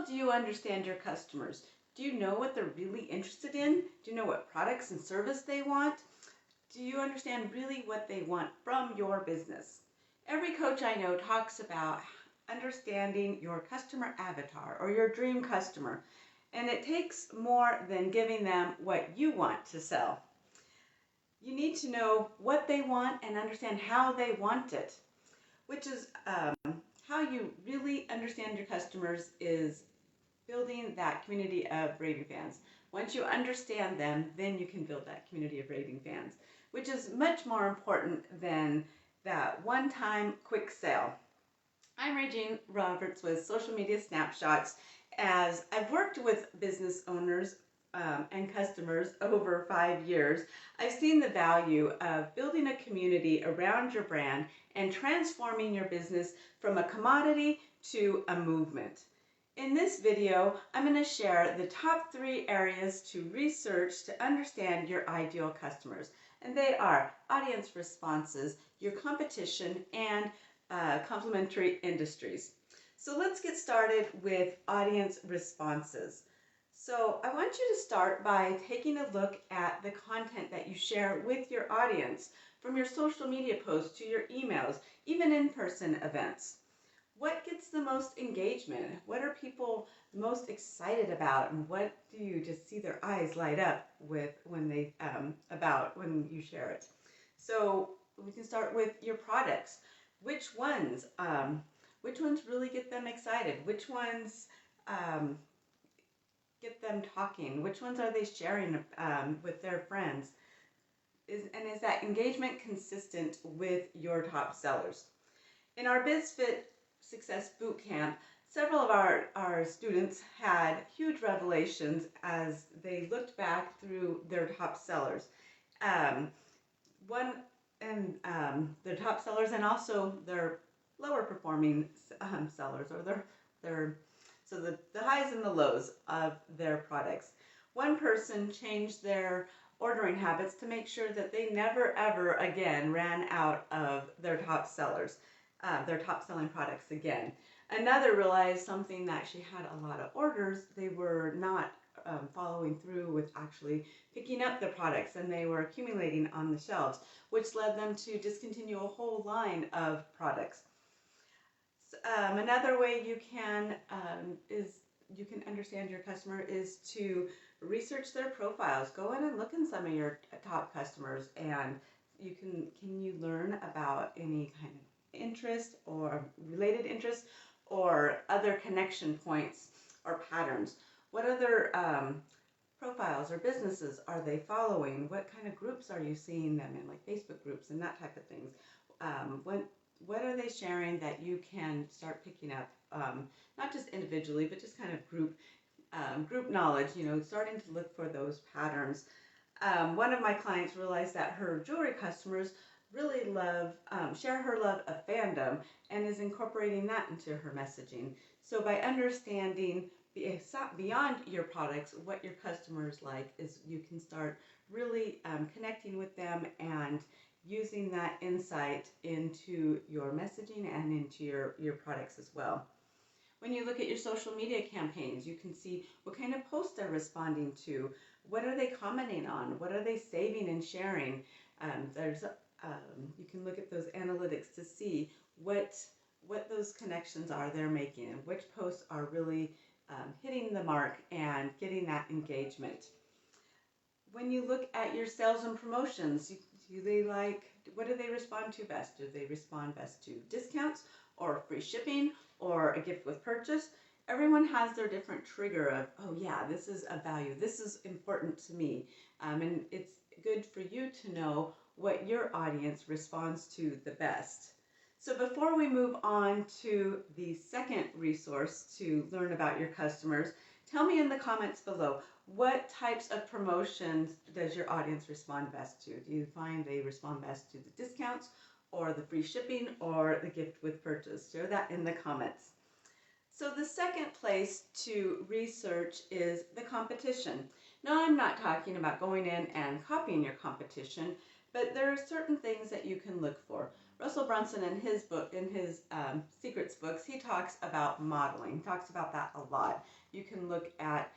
well do you understand your customers? Do you know what they're really interested in? Do you know what products and service they want? Do you understand really what they want from your business? Every coach I know talks about understanding your customer avatar or your dream customer, and it takes more than giving them what you want to sell. You need to know what they want and understand how they want it, which is how you really understand your customers is building that community of raving fans. Once you understand them, then you can build that community of raving fans, which is much more important than that one-time quick sale. I'm Raejean Roberts with Social Media Snapshots. As I've worked with business owners and customers over 5 years, I've seen the value of building a community around your brand and transforming your business from a commodity to a movement. In this video, I'm going to share the top 3 areas to research to understand your ideal customers. And they are audience responses, your competition, and complementary industries. So let's get started with audience responses. So I want you to start by taking a look at the content that you share with your audience, from your social media posts to your emails, even in-person events. What gets the most engagement? What are people most excited about, and what do you just see their eyes light up with when you share it? So we can start with your products. Which ones really get them excited? Which ones get them talking? Which ones are they sharing with their friends? Is that engagement consistent with your top sellers? In our BizFit Success Bootcamp, several of our students had huge revelations as they looked back through their top sellers. Their top sellers and also their lower performing sellers, or the highs and the lows of their products. One person changed their ordering habits to make sure that they never ever again ran out of their top sellers. Their top selling products again. Another realized something that she had a lot of orders, they were not following through with actually picking up the products, and they were accumulating on the shelves, which led them to discontinue a whole line of products. Another way you can understand your customer is to research their profiles. Go in and look in some of your top customers, and can you learn about any kind of interest or related interests or other connection points or patterns. What other profiles or businesses are they following? What kind of groups are you seeing them in, like Facebook groups and that type of things? What are they sharing that you can start picking up, not just individually, but just kind of group knowledge, starting to look for those patterns. One of my clients realized that her jewelry customers really share her love of fandom, and is incorporating that into her messaging. So by understanding beyond your products what your customers like, is you can start really connecting with them and using that insight into your messaging and into your products as well. When you look at your social media campaigns, you can see what kind of posts they're responding to. What are they commenting on? What are they saving and sharing? You can look at those analytics to see what those connections are they're making, and which posts are really hitting the mark and getting that engagement. When you look at your sales and promotions, what do they respond to best? Do they respond best to discounts or free shipping or a gift with purchase? Everyone has their different trigger of, oh yeah, this is a value, this is important to me, and it's good for you to know what your audience responds to the best. So before we move on to the second resource to learn about your customers, tell me in the comments below, what types of promotions does your audience respond best to? Do you find they respond best to the discounts or the free shipping or the gift with purchase? Share that in the comments. So the second place to research is the competition. Now, I'm not talking about going in and copying your competition, but there are certain things that you can look for. Russell Brunson in his book, in his secrets books, he talks about modeling. He talks about that a lot. You can look at,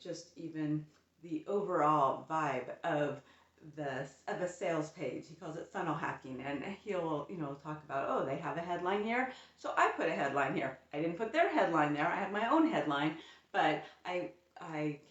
just even the overall vibe of a sales page. He calls it funnel hacking, and he'll talk about, oh, they have a headline here, so I put a headline here. I didn't put their headline there. I have my own headline, but I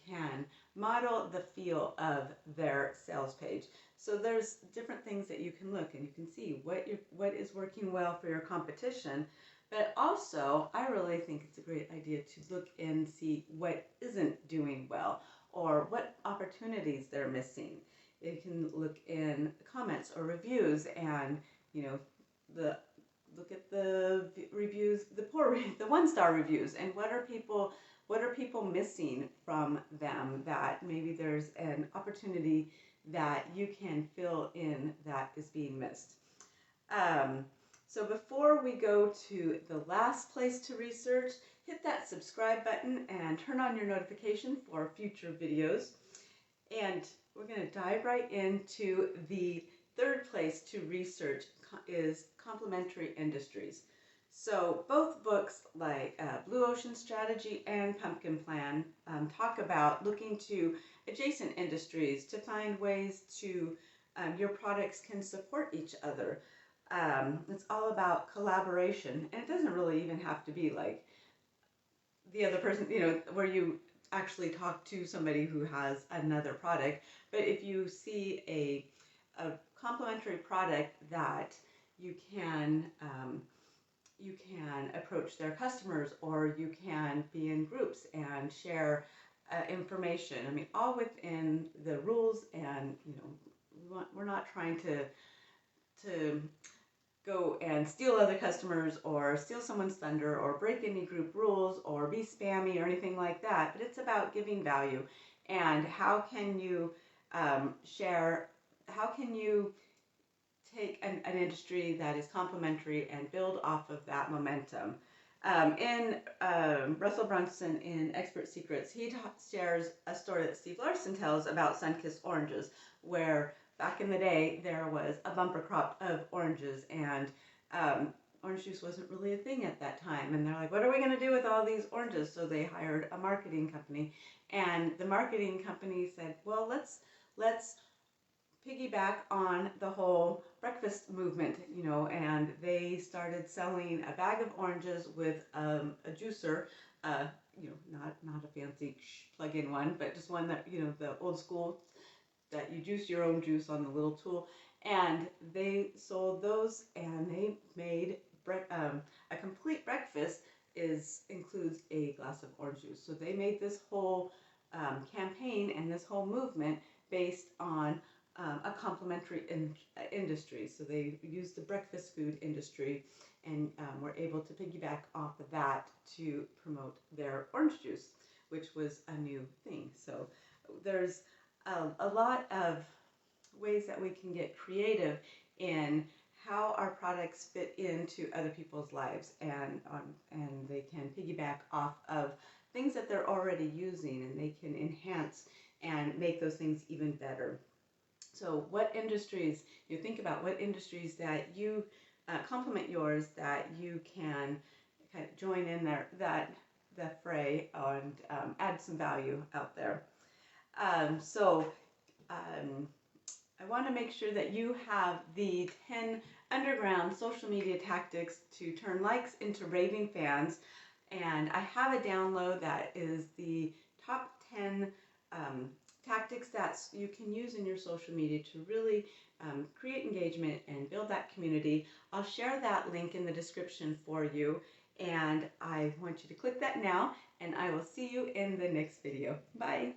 can model the feel of their sales page. So there's different things that you can look and you can see what is working well for your competition. But also, I really think it's a great idea to look and see what isn't doing well or what opportunities they're missing. You can look in comments or reviews and, look at the reviews, the one-star reviews, and what are people missing from them, that maybe there's an opportunity that you can fill in that is being missed. So before we go to the last place to research, hit that subscribe button and turn on your notification for future videos. And we're going to dive right into the third place to research is complementary industries. So both books, like Blue Ocean Strategy and Pumpkin Plan, talk about looking to adjacent industries to find ways to your products can support each other. It's all about collaboration, and it doesn't really even have to be like the other person, where you actually talk to somebody who has another product. But if you see a complementary product that you can approach their customers, or you can be in groups and share information. I mean, all within the rules, and we're not trying to go and steal other customers or steal someone's thunder or break any group rules or be spammy or anything like that. But it's about giving value, and how can you share? How can you take an industry that is complementary and build off of that momentum? In Russell Brunson in Expert Secrets, he shares a story that Steve Larson tells about sun-kissed oranges, where back in the day there was a bumper crop of oranges, and orange juice wasn't really a thing at that time. And they're like, what are we going to do with all these oranges? So they hired a marketing company, and the marketing company said, well, let's piggyback on the whole breakfast movement, and they started selling a bag of oranges with a juicer, not a fancy plug-in one, but just one that, the old school, that you juice your own juice on the little tool. And they sold those, and they made a complete breakfast includes a glass of orange juice. So they made this whole campaign and this whole movement based on a complementary industry. So they used the breakfast food industry, and were able to piggyback off of that to promote their orange juice, which was a new thing. So there's a lot of ways that we can get creative in how our products fit into other people's lives, and they can piggyback off of things that they're already using, and they can enhance and make those things even better. So what industries, think about what industries that you complement yours, that you can kind of join in there, the fray, and add some value out there. I want to make sure that you have the 10 underground social media tactics to turn likes into raving fans. And I have a download that is the top 10 tactics that you can use in your social media to really create engagement and build that community. I'll share that link in the description for you, and I want you to click that now, and I will see you in the next video. Bye.